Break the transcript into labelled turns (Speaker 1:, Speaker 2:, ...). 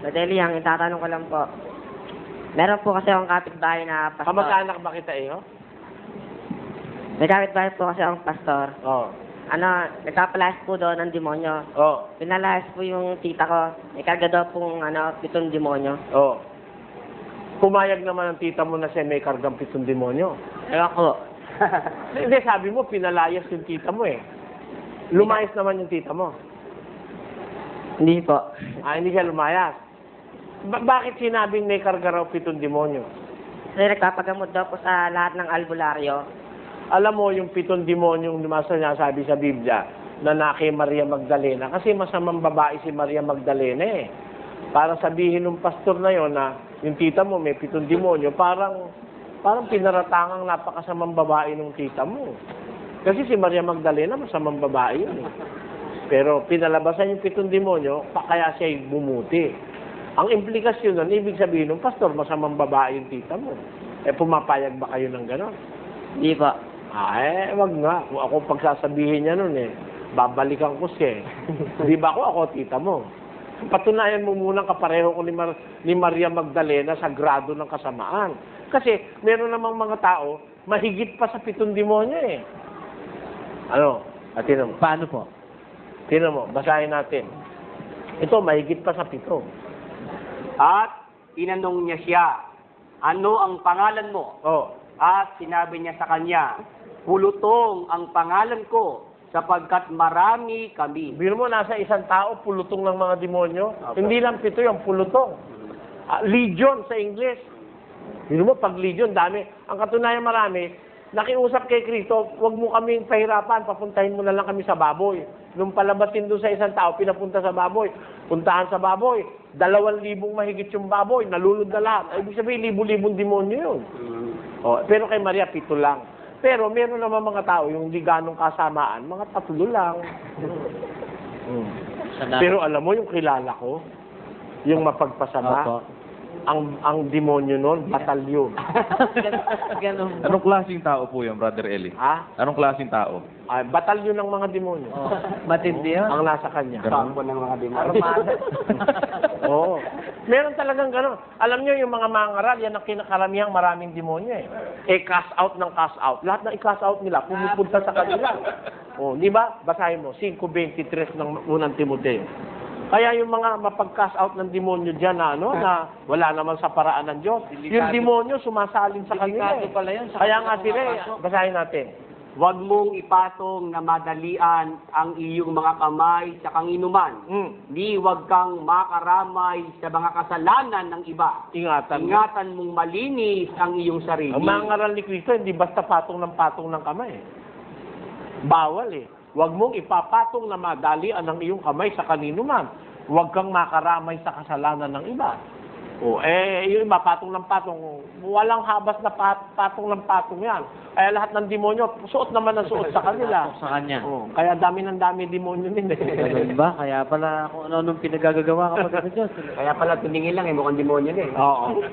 Speaker 1: Madali ang itatanong ko lang po. Meron po kasi akong kapitbahay na pastor.
Speaker 2: Kamag-anak ba kita eh, oh?
Speaker 1: May kapitbahay po kasi akong pastor.
Speaker 2: Oo.
Speaker 1: Nagpapalayas po doon ng demonyo.
Speaker 2: Oo.
Speaker 1: Pinalayas po yung tita ko. May karga daw pong 7 demonyo.
Speaker 2: Oo. Pumayag naman ang tita mo na siya may kargang 7 demonyo.
Speaker 1: Ewan ko.
Speaker 2: Hindi, sabi mo, pinalayas yung tita mo eh. Lumayas naman yung tita mo.
Speaker 1: Hindi po.
Speaker 2: Hindi siya lumayas. Bakit sinabing may karga raw 7 demonyo?
Speaker 1: Kasi nagpapagamot daw po sa lahat ng albularyo.
Speaker 2: Alam mo, yung 7 demonyong sabi sa Biblia na kay Maria Magdalena, kasi masamang babae si Maria Magdalena eh. Para sabihin ng pastor na yon na yung tita mo may 7 demonyo, parang pinaratangang napakasamang babae ng tita mo. Kasi si Maria Magdalena, masamang babae yun eh. Pero pinalabasan yung 7 demonyo, kaya siya bumuti. Ang implikasyon nun, ibig sabihin ng pastor, masamang babae yung tita mo. Pumapayag ba kayo ng gano'n?
Speaker 1: Hindi po.
Speaker 2: Wag nga. Kung ako pagsasabihin niya nun babalikan ko siya Di ba ako tita mo? Patunayan mo muna kapareho ko ni Maria Magdalena sa grado ng kasamaan. Kasi meron namang mga tao, mahigit pa sa 7 demonyo eh. Tinan mo.
Speaker 3: Paano po?
Speaker 2: Tinan mo, basahin natin. Ito, mahigit pa sa 7.
Speaker 4: At inanong niya siya, ano ang pangalan mo?
Speaker 2: Oh.
Speaker 4: At sinabi niya sa kanya, Pulutong ang pangalan ko, sapagkat marami kami.
Speaker 2: Biro mo, nasa isang tao, pulutong ng mga demonyo. Okay. Hindi lang 7 yung pulutong. Legion sa English. Biro mo, pag legion, dami. Ang katunayan marami, nakiusap kay Kristo, huwag mo kaming pahirapan, papuntahin mo na lang kami sa baboy. Nung palabatin doon sa isang tao, pinapunta sa baboy. Puntahan sa baboy, 2,000 mahigit yung baboy, nalulod na lahat. Ibig sabihin, libo-libong demonyo yun. Pero kay Maria, 7 lang. Pero meron naman mga tao, yung di ganong kasamaan, mga 3 lang. Pero alam mo, yung kilala ko, yung mapagpasama, ang demonyo nun, batalyon.
Speaker 3: Ganun. Anong klaseng tao po yan, Brother Eli?
Speaker 2: Ha?
Speaker 3: Anong klaseng tao?
Speaker 2: Batalyon ng mga demonyo.
Speaker 1: Matindi yun.
Speaker 2: Ang nasa kanya.
Speaker 4: Kampo ng mga demonyo.
Speaker 2: Oo. Meron talagang gano'n. Alam nyo, yung mga mangaral, yan ang kinakaramihang maraming demonyo eh. Cast out ng cast out. Lahat ng i-cast out nila, pumupunta sa kanila. Di ba? Basahin mo, 5:23 ng unang Timoteo. Kaya yung mga mapag-cast out ng demonyo dyan na wala naman sa paraan ng Diyos. Yung demonyo sumasalin sa kanila eh. Kaya nga sila basahin natin.
Speaker 4: Huwag mong ipatong na madalian ang iyong mga kamay sa kanginuman. Di huwag kang makaramay sa mga kasalanan ng iba. Ingatan mong malinis ang iyong sarili.
Speaker 2: Ang mga ngaral ni Kristo, hindi basta patong ng kamay. Bawal eh. Huwag mong ipapatong na madalian ang iyong kamay sa kanino man. Huwag kang makaramay sa kasalanan ng iba. Yung iba, patong ng patong. Walang habas na patong ng patong yan. Kaya lahat ng demonyo, suot naman ang suot sa kanila.
Speaker 3: Sa kanya.
Speaker 2: Kaya dami ng dami demonyo din eh.
Speaker 3: Ganun ba? Kaya pala kung ano-anong pinagagagawa kapag sa Diyos.
Speaker 4: Kaya pala tuningin lang mukhang demonyo na
Speaker 2: Oo.